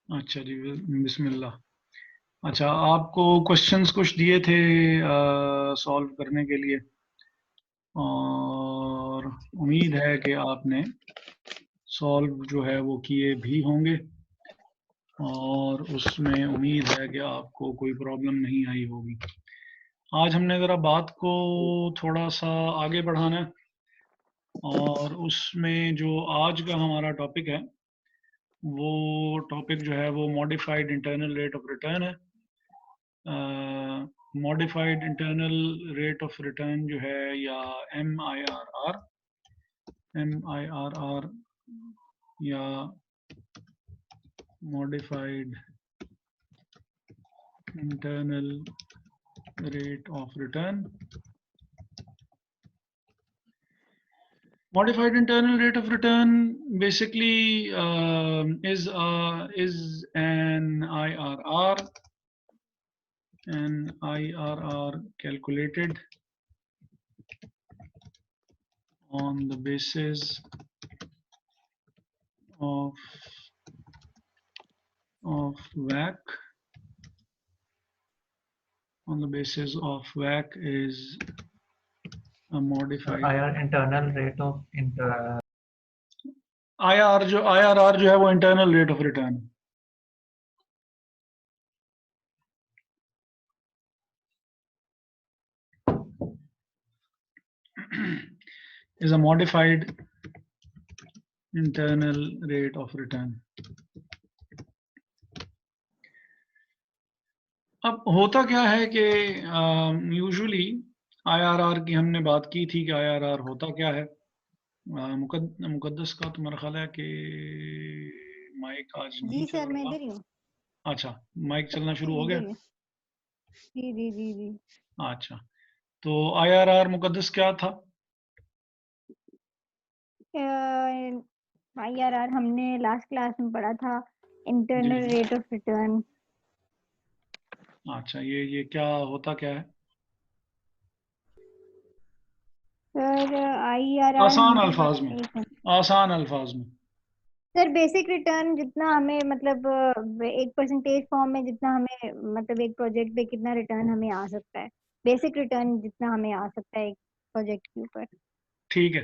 अच्छा जी, बिस्मिल्लाह। अच्छा, आपको क्वेश्चंस कुछ दिए थे सॉल्व करने के लिए, और उम्मीद है कि आपने सॉल्व जो है वो किए भी होंगे, और उसमें उम्मीद है कि आपको कोई प्रॉब्लम नहीं आई होगी। आज हमने ज़रा बात को थोड़ा सा आगे बढ़ाना है, और उसमें जो आज का हमारा टॉपिक है, वो टॉपिक जो है वो modified internal rate of return है। Modified internal rate of return जो है, या एम आई आर आर, या modified internal rate of return. Modified internal rate of return basically is an IRR calculated on the basis of WACC. On the basis of WACC is a modified IR internal rate of IRR जो है वो internal rate of return. is a modified internal rate of return. अब होता क्या है कि usually IRR की हमने बात की थी कि आईआरआर होता क्या है। मुकद्दस का तो मेरा ख्याल है कि माइक आज नहीं जी चल सर, मैं रहा। इधर ही हूँ। अच्छा, माइक चलना शुरू हो गया। इधर ही हूँ। जी जी जी जी। अच्छा, तो आईआरआर मुकद्दस क्या था? IRR हमने लास्ट क्लास में पढ़ा था, इंटरनल जी। Rate of return. अच्छा, ये क्या होता क्या है? सर IRR आसान हमने अल्फाज में, एक मिनट। आसान अल्फाज में। सर बेसिक रिटर्न जितना हमें मतलब एक परसेंटेज फॉर्म में जितना हमें मतलब एक प्रोजेक्ट पे कितना रिटर्न हमें आ सकता है, बेसिक रिटर्न जितना हमें आ सकता है एक प्रोजेक्ट के ऊपर। ठीक है,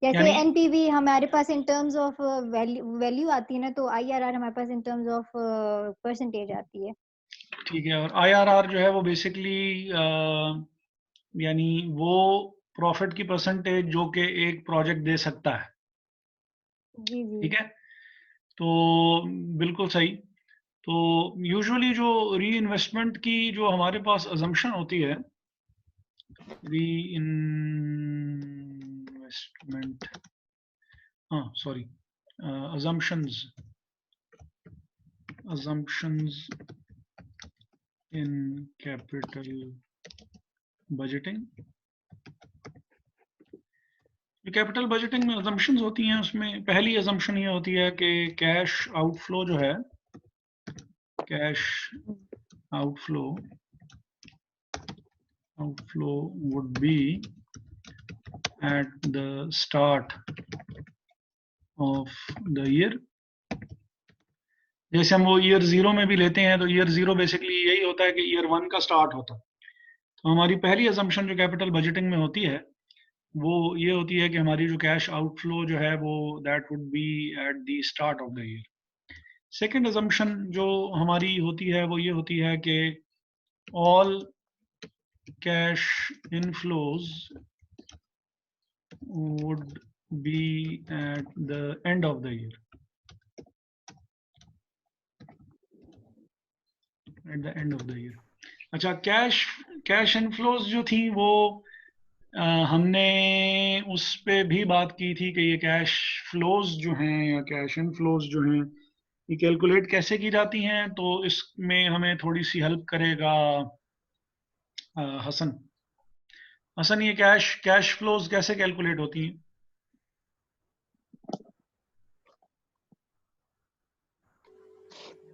जैसे यानी एनपीवी हमारे पास इन टर्म्स ऑफ वैल्यू आती है ना, तो आईआरआर हमारे पास इन टर्म्स ऑफ परसेंटेज आती है। ठीक है। और आईआरआर जो है वो बेसिकली यानी वो प्रॉफिट की परसेंटेज जो कि एक प्रोजेक्ट दे सकता है। जी जी। ठीक है, तो बिल्कुल सही। तो यूजुअली जो री इन्वेस्टमेंट की जो हमारे पास अजम्पशन होती है, री इन्वेस्टमेंट, हाँ sorry, assumptions assumptions in capital budgeting. जो कैपिटल बजटिंग में अजम्पशंस होती हैं, उसमें पहली अजम्पशन ये होती है कि कैश आउटफ्लो जो है, cash outflow would be at the start of the year। जैसे हम वो ईयर जीरो में भी लेते हैं, तो ईयर जीरो बेसिकली यही होता है कि ईयर वन का स्टार्ट होता है। तो हमारी पहली अजम्पशन जो कैपिटल बजटिंग में होती है, वो ये होती है कि हमारी जो कैश आउटफ्लो जो है वो that would be at the start of the year. Second assumption जो हमारी होती है वो ये होती है कि all cash inflows would be at the end of the year, at the end of the year। अच्छा, कैश इनफ्लोज जो थी वो हमने उस पे भी बात की थी कि ये कैश फ्लोज जो हैं या कैश इनफ्लोज जो हैं, ये कैलकुलेट कैसे की जाती हैं। तो इसमें हमें थोड़ी सी हेल्प करेगा हसन। हसन, ये कैश फ्लोज कैसे कैलकुलेट होती हैं?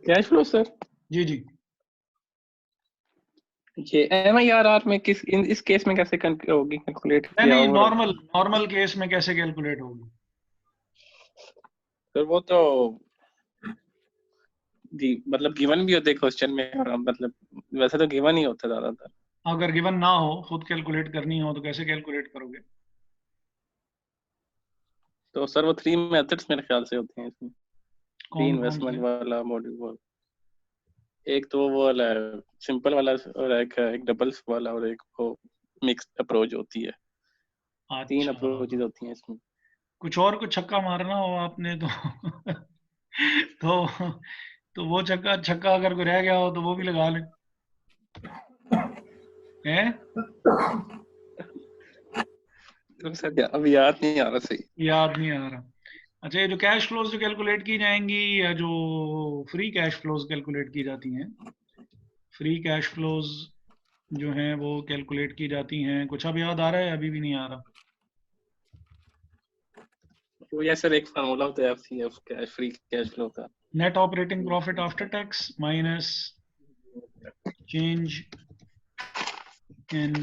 कैश फ्लो सर, जी जी। ये MIRR में इस केस में कैसे होगी कैलकुलेट नहीं किया नहीं, ओवरऑल? नॉर्मल केस में कैसे कैलकुलेट होगी? सर वो तो मतलब गिवन भी होते क्वेश्चन में, मतलब वैसे तो गिवन ही होता ज्यादातर। अगर गिवन ना हो, खुद कैलकुलेट करनी हो, तो कैसे कैलकुलेट करोगे? तो सर वो 3 मेथड्स मेरे ख्याल से होते हैं इसमें, प्री कौन कौन इन्वेस्टमेंट से? वाला मॉड्यूल। एक तो वो वाला सिंपल वाला, और एक डबल्स वाला, और एक वो मिक्स अप्रोच होती है। 3 अच्छा, अप्रोचेज होती हैं इसमें। कुछ और को छक्का मारना हो आपने तो तो तो वो छक्का छक्का अगर कोई रह गया हो तो वो भी लगा ले, हैं? तो सर अभी याद नहीं आ रहा सही। याद नहीं आ रहा। अच्छा, ये जो कैश फ्लोज जो कैलकुलेट की जाएंगी, या जो फ्री कैश फ्लोज कैलकुलेट की जाती हैं, फ्री कैश फ्लोज जो हैं वो कैलकुलेट की जाती हैं, कुछ अब याद आ रहा है? अभी भी नहीं आ रहा। तो ये सर एक फार्मूला होता है FCF, cash free cash flow का। Net operating profit after tax minus change in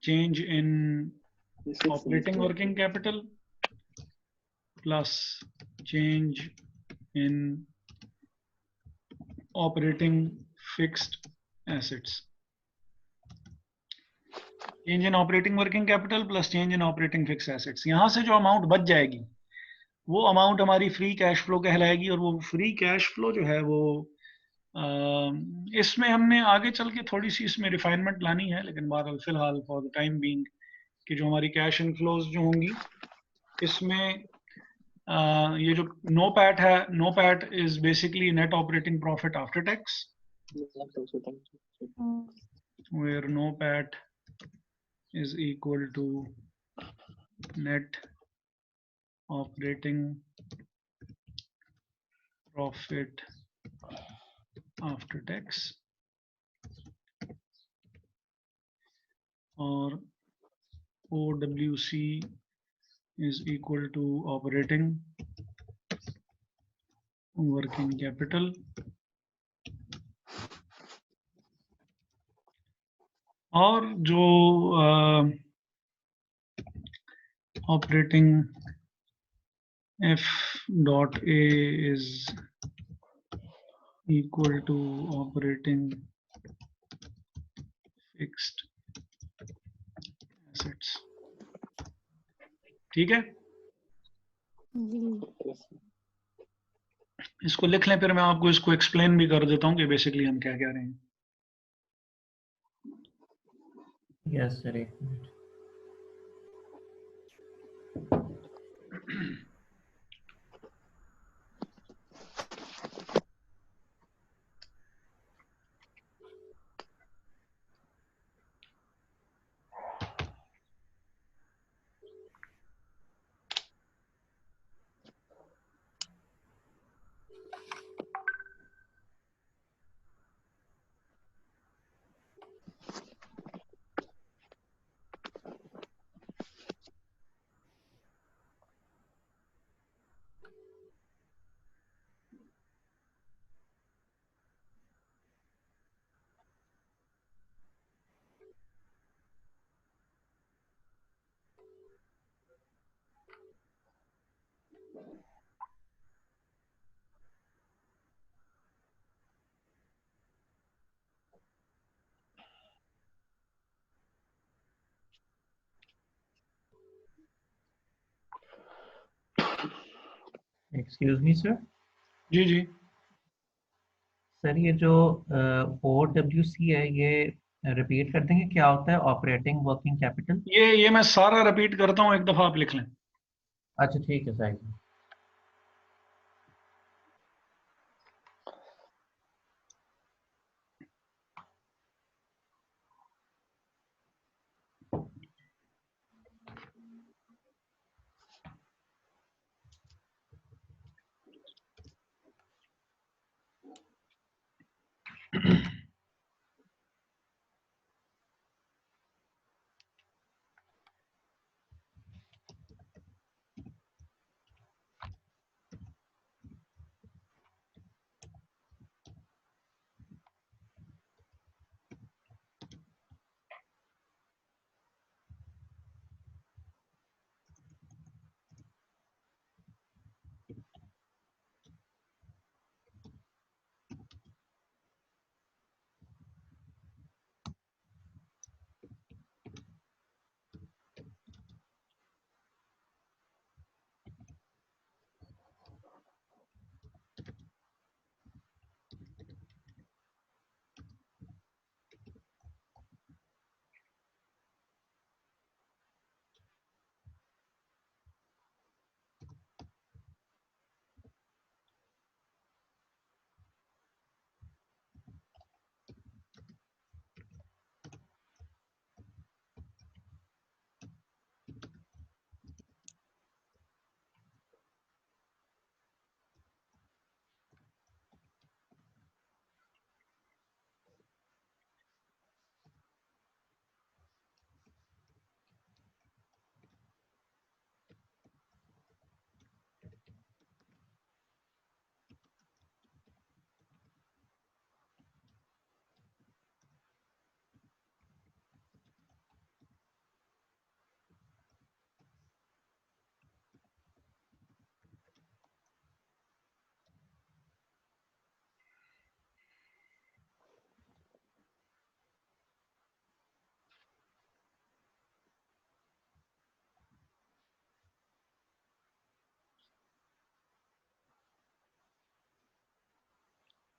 change in operating working capital plus change in operating fixed assets. Change in operating working capital plus change in operating fix assets, यहां से जो amount बच जाएगी वो amount हमारी free cash flow कहलाएगी। और वो फ्री कैश फ्लो जो है वो इसमें हमने आगे चल के थोड़ी सी इसमें रिफाइनमेंट लानी है, लेकिन बहरहाल फिलहाल फॉर द टाइम बीइंग कि जो हमारी कैश इनफ्लोज जो होंगी इसमें ये जो नो पैट है, NOPAT is basically net operating profit after tax, where NOPAT is equal to net operating profit after tax, और OWC is equal to operating working capital, और जो operating F dot A is equal to operating fixed assets। ठीक है, इसको लिख लें, फिर मैं आपको इसको एक्सप्लेन भी कर देता हूँ कि बेसिकली हम क्या कह रहे हैं। यस सर, एक मिनट। Excuse me sir. जी जी, सर ये जो OWC है, ये रिपीट कर देंगे क्या होता है? Operating working capital. ये मैं सारा रिपीट करता हूँ, एक दफा आप लिख लें। अच्छा ठीक है सर।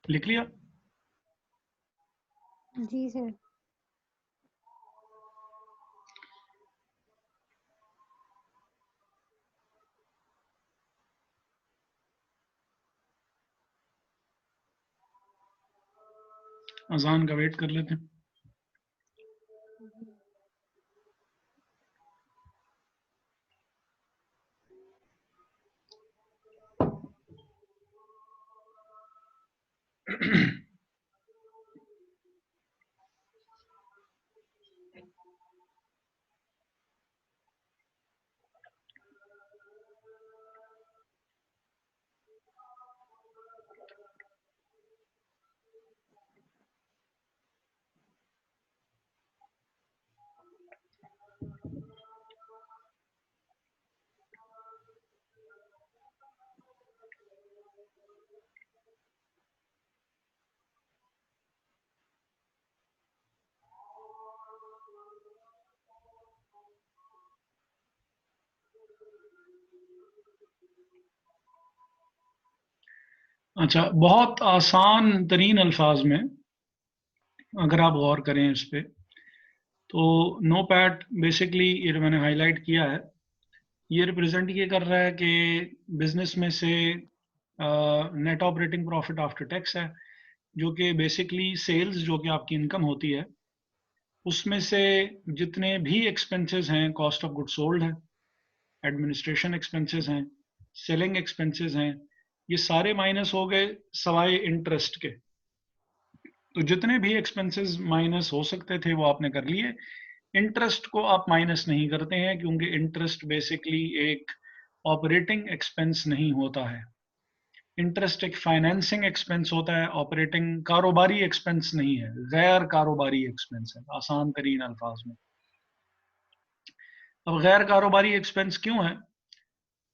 लिख लिया? जी सर। अजान का वेट कर लेते हैं। अच्छा, बहुत आसान तरीन अल्फाज में अगर आप गौर करें इस पे, तो नो पैट बेसिकली ये मैंने हाईलाइट किया है, ये रिप्रेजेंट ये कर रहा है कि बिजनेस में से net operating profit after tax है, जो कि बेसिकली सेल्स जो कि आपकी इनकम होती है उसमें से जितने भी एक्सपेंसेस हैं, कॉस्ट ऑफ गुड सोल्ड है, एडमिनिस्ट्रेशन एक्सपेंसेस हैं, सेलिंग एक्सपेंसेस हैं, ये सारे माइनस हो गए सवाए इंटरेस्ट के। तो जितने भी एक्सपेंसेस माइनस हो सकते थे वो आपने कर लिए। इंटरेस्ट को आप माइनस नहीं करते हैं क्योंकि इंटरेस्ट बेसिकली एक ऑपरेटिंग एक्सपेंस नहीं होता है। इंटरेस्ट एक फाइनेंसिंग एक्सपेंस होता है, ऑपरेटिंग कारोबारी एक्सपेंस नहीं है, गैर कारोबारी एक्सपेंस है आसान तरीन अल्फाज में। अब गैर कारोबारी एक्सपेंस क्यों है?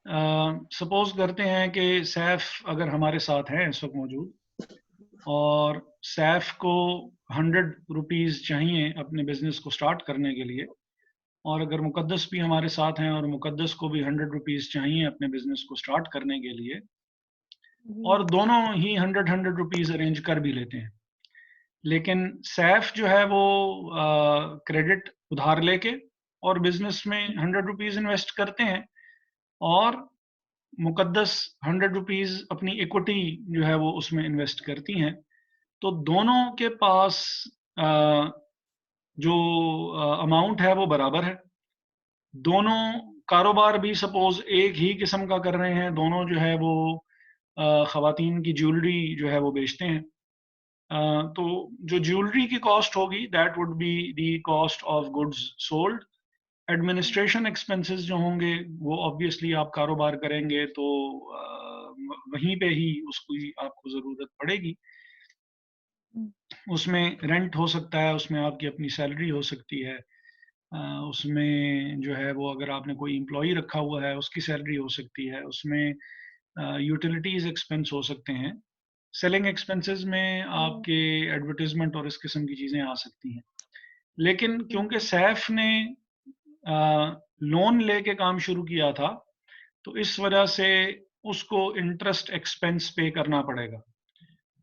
सपोज करते हैं कि सैफ अगर हमारे साथ हैं इस वक्त मौजूद, और सैफ को 100 रुपीज़ चाहिए अपने बिजनेस को स्टार्ट करने के लिए, और अगर मुकद्दस भी हमारे साथ हैं और मुकद्दस को भी 100 रुपीज़ चाहिए अपने बिजनेस को स्टार्ट करने के लिए, और दोनों ही 100 रुपीज़ अरेंज कर भी लेते हैं, लेकिन सैफ जो है वो क्रेडिट उधार लेके और बिजनेस में 100 रुपीज़ इन्वेस्ट करते हैं, और मुकद्दस 100 रुपीज़ अपनी इक्विटी जो है वो उसमें इन्वेस्ट करती हैं। तो दोनों के पास जो अमाउंट है वो बराबर है। दोनों कारोबार भी सपोज एक ही किस्म का कर रहे हैं, दोनों जो है वो ख़वातीन की ज्वेलरी जो है वो बेचते हैं। तो जो ज्वेलरी की कॉस्ट होगी that would be the cost of goods sold. Administration expenses जो होंगे वो ऑब्वियसली आप कारोबार करेंगे तो वहीं पे ही उसकी आपको ज़रूरत पड़ेगी। उसमें रेंट हो सकता है, उसमें आपकी अपनी सैलरी हो सकती है, उसमें जो है वो अगर आपने कोई एम्प्लॉई रखा हुआ है उसकी सैलरी हो सकती है, उसमें यूटिलिटीज एक्सपेंस हो सकते हैं, सेलिंग एक्सपेंसेस में आपके एडवर्टीजमेंट और इस किस्म की चीज़ें आ सकती हैं। लेकिन क्योंकि सैफ ने लोन लेके काम शुरू किया था तो इस वजह से उसको इंटरेस्ट एक्सपेंस पे करना पड़ेगा।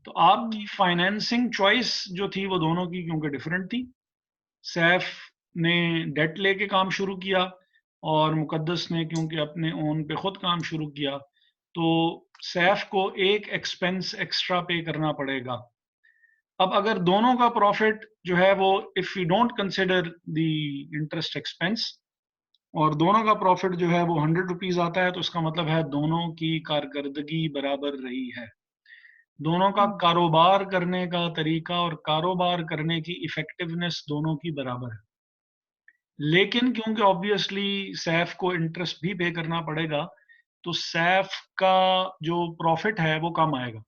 तो आपकी फाइनेंसिंग चॉइस जो थी वो दोनों की क्योंकि डिफरेंट थी। सैफ ने डेट लेके काम शुरू किया और मुकद्दस ने क्योंकि अपने ओन पे खुद काम शुरू किया, तो सैफ को एक एक्सपेंस एक्स्ट्रा पे करना पड़ेगा। अब अगर दोनों का प्रॉफिट जो है वो if you don't consider the interest expense और दोनों का प्रॉफिट जो है वो 100 रुपीज आता है, तो इसका मतलब है दोनों की कारकर्दगी बराबर रही है, दोनों का कारोबार करने का तरीका और कारोबार करने की इफेक्टिवनेस दोनों की बराबर है। लेकिन क्योंकि ऑब्वियसली सैफ को इंटरेस्ट भी पे करना पड़ेगा, तो सैफ का जो प्रॉफिट है वो कम आएगा।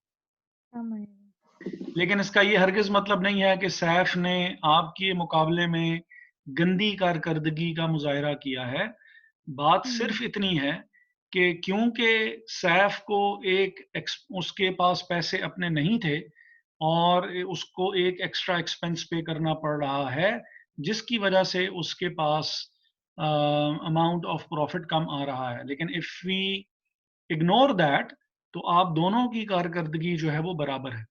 लेकिन इसका ये हरगिज मतलब नहीं है कि सैफ ने आपके मुकाबले में गंदी कारकर्दगी का मुजाहरा किया है। बात सिर्फ इतनी है कि क्योंकि सैफ को उसके पास पैसे अपने नहीं थे और उसको एक एक्स्ट्रा एक्सपेंस पे करना पड़ रहा है, जिसकी वजह से उसके पास अमाउंट ऑफ प्रॉफिट कम आ रहा है। लेकिन इफ वी इग्नोर दैट, तो आप दोनों की कारकर्दगी जो है वो बराबर है।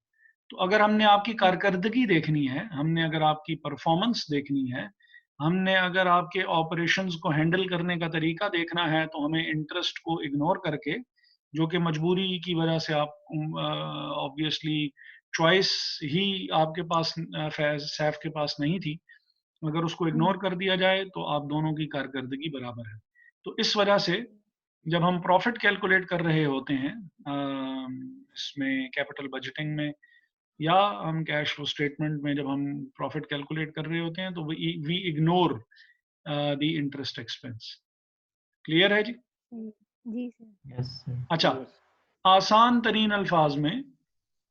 तो अगर हमने आपकी कारकर्दगी देखनी है, हमने अगर आपकी परफॉर्मेंस देखनी है, हमने अगर आपके ऑपरेशंस को हैंडल करने का तरीका देखना है, तो हमें इंटरेस्ट को इग्नोर करके, जो कि मजबूरी की वजह से आप ऑब्वियसली चॉइस ही आपके पास सैफ के पास नहीं थी, अगर उसको इग्नोर कर दिया जाए तो आप दोनों की कारकर्दगी बराबर है। तो इस वजह से जब हम प्रॉफिट कैलकुलेट कर रहे होते हैं इसमें कैपिटल बजटिंग में या हम कैश फ्लो स्टेटमेंट में जब हम प्रॉफिट कैलकुलेट कर रहे होते हैं, तो we ignore the interest expense. Clear है जी? जी सर। Yes sir. अच्छा, आसान तरीन अल्फाज में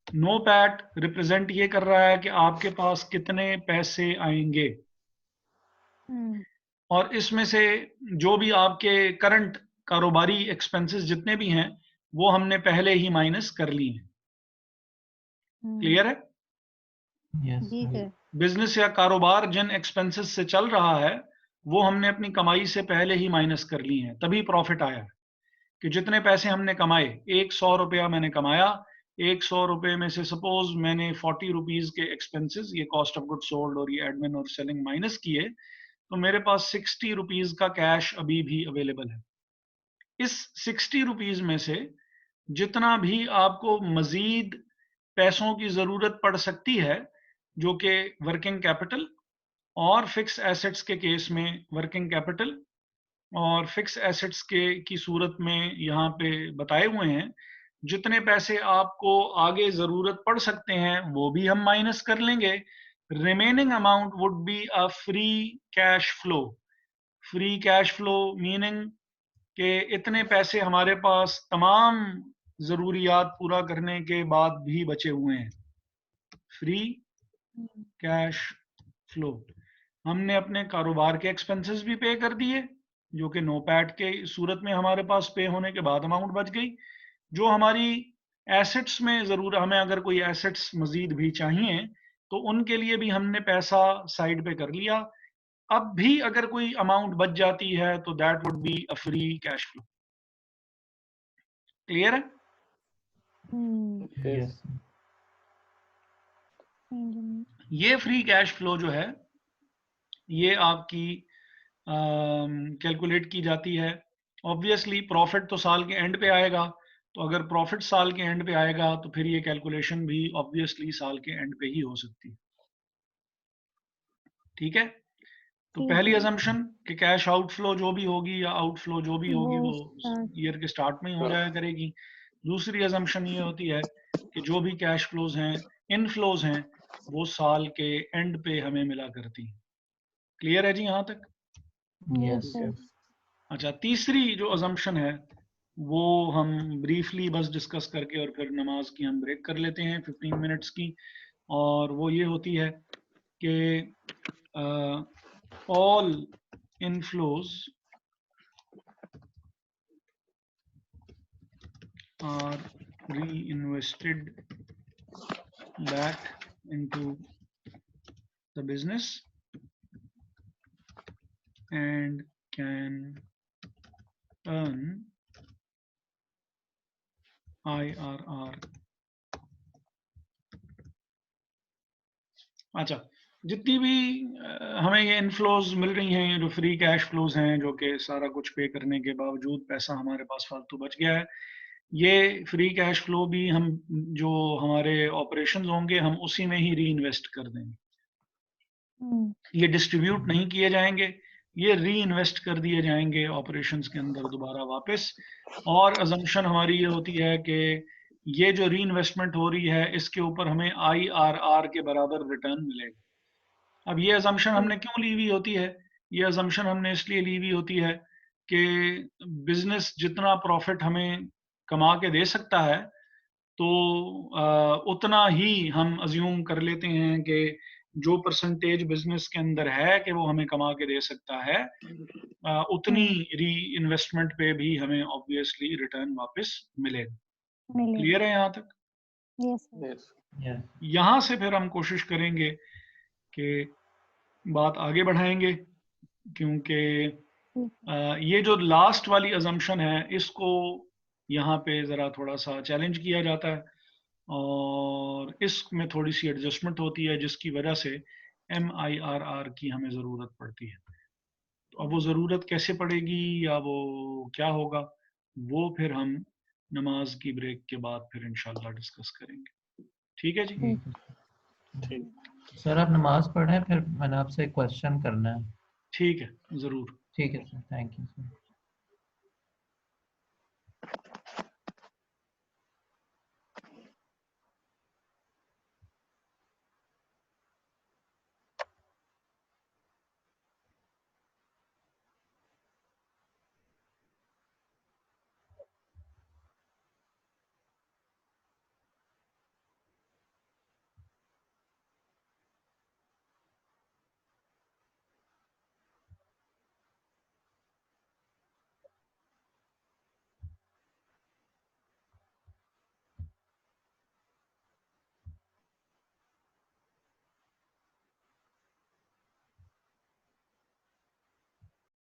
नो पैट रिप्रेजेंट ये कर रहा है कि आपके पास कितने पैसे आएंगे, और इसमें से जो भी आपके करंट कारोबारी एक्सपेंसेस जितने भी हैं वो हमने पहले ही माइनस कर लिए हैं। क्लियर है? यस जी सर। सर। बिजनेस या कारोबार जिन एक्सपेंसेस से चल रहा है वो हमने अपनी कमाई से पहले ही माइनस कर ली हैं, तभी प्रॉफिट आया है। कि जितने पैसे हमने कमाए, 100 रुपया मैंने कमाया, 100 रुपए में से सपोज मैंने 40 रुपीज के एक्सपेंसेस, ये कॉस्ट ऑफ गुड सोल्ड और ये एडमिन और सेलिंग माइनस किए, तो मेरे पास 60 रुपीज का कैश अभी भी अवेलेबल है। इस 60 रुपीज में से जितना भी आपको मजीद पैसों की जरूरत पड़ सकती है, जो कि वर्किंग कैपिटल और फिक्स एसेट्स के केस में वर्किंग कैपिटल और फिक्स एसेट्स के की सूरत में यहाँ पे बताए हुए हैं, जितने पैसे आपको आगे जरूरत पड़ सकते हैं वो भी हम माइनस कर लेंगे। Remaining amount would be a free cash flow. Free cash flow meaning कि इतने पैसे हमारे पास तमाम जरूरियात पूरा करने के बाद भी बचे हुए हैं। फ्री कैश फ्लो, हमने अपने कारोबार के एक्सपेंसेस भी पे कर दिए, जो कि नो पैट के सूरत में हमारे पास पे होने के बाद अमाउंट बच गई। जो हमारी एसेट्स में जरूर हमें अगर कोई एसेट्स मजीद भी चाहिए तो उनके लिए भी हमने पैसा साइड पे कर लिया। अब भी अगर कोई अमाउंट बच जाती है तो that would be a free cash flow. Clear है? यस। ये फ्री कैश फ्लो जो है ये आपकी कैलकुलेट की जाती है। ऑब्वियसली प्रॉफिट तो साल के एंड पे आएगा, तो अगर प्रॉफिट साल के एंड पे आएगा तो फिर ये कैलकुलेशन भी ऑब्वियसली साल के एंड पे ही हो सकती है। ठीक है? तो पहली अजम्पशन कि कैश आउटफ्लो जो भी होगी या आउटफ्लो जो भी होगी वो ईयर के स्टार्ट में ही हो जाया करेगी। दूसरी अजम्पशन ये होती है कि जो भी कैश फ्लोज हैं, इनफ्लोज हैं, वो साल के एंड पे हमें मिला करती हैं। क्लियर है जी यहाँ तक? यस। अच्छा, तीसरी जो अजम्पशन है वो हम ब्रीफली बस डिस्कस करके और फिर नमाज की हम ब्रेक कर लेते हैं 15 मिनट्स की, और वो ये होती है कि all inflows are reinvested back into the business and can earn IRR। अच्छा, जितनी भी हमें ये इनफ्लोज मिल रही हैं, ये जो फ्री कैश फ्लोज हैं, जो कि सारा कुछ पे करने के बावजूद पैसा हमारे पास फालतू बच गया है, ये फ्री कैश फ्लो भी हम जो हमारे ऑपरेशंस होंगे हम उसी में ही री इन्वेस्ट कर देंगे। ये डिस्ट्रीब्यूट नहीं किए जाएंगे, ये री इन्वेस्ट कर दिए जाएंगे ऑपरेशंस के अंदर दोबारा वापस। और अजम्पशन हमारी ये होती है कि ये जो री इन्वेस्टमेंट हो रही है इसके ऊपर हमें IRR के बराबर रिटर्न मिलेगा। अब ये अजम्पशन हमने क्यों ली हुई होती है? ये अजम्पशन हमने इसलिए ली हुई होती है कि बिजनेस जितना प्रॉफिट हमें कमा के दे सकता है तो उतना ही हम अज्यूम कर लेते हैं कि जो परसेंटेज बिजनेस के अंदर है कि वो हमें कमा के दे सकता है, उतनी री इन्वेस्टमेंट पे भी हमें ऑब्वियसली रिटर्न वापस मिलेगा। क्लियर है यहाँ तक? यस। यहाँ से फिर हम कोशिश करेंगे कि बात आगे बढ़ाएंगे, क्योंकि ये जो लास्ट वाली अजम्पशन है इसको यहाँ पे जरा थोड़ा सा चैलेंज किया जाता है। और इसमें थोड़ी सी एडजस्टमेंट होती है जिसकी वजह से MIRR की हमें ज़रूरत पड़ती है। तो अब वो ज़रूरत कैसे पड़ेगी या वो क्या होगा, वो फिर हम नमाज की ब्रेक के बाद फिर इंशाल्लाह डिस्कस करेंगे। ठीक है जी? ठीक है ठीक। सर, आप नमाज पढ़ें, फिर मैंने आपसे एक क्वेश्चन करना है। ठीक है, ज़रूर। ठीक है सर, थैंक यू सर।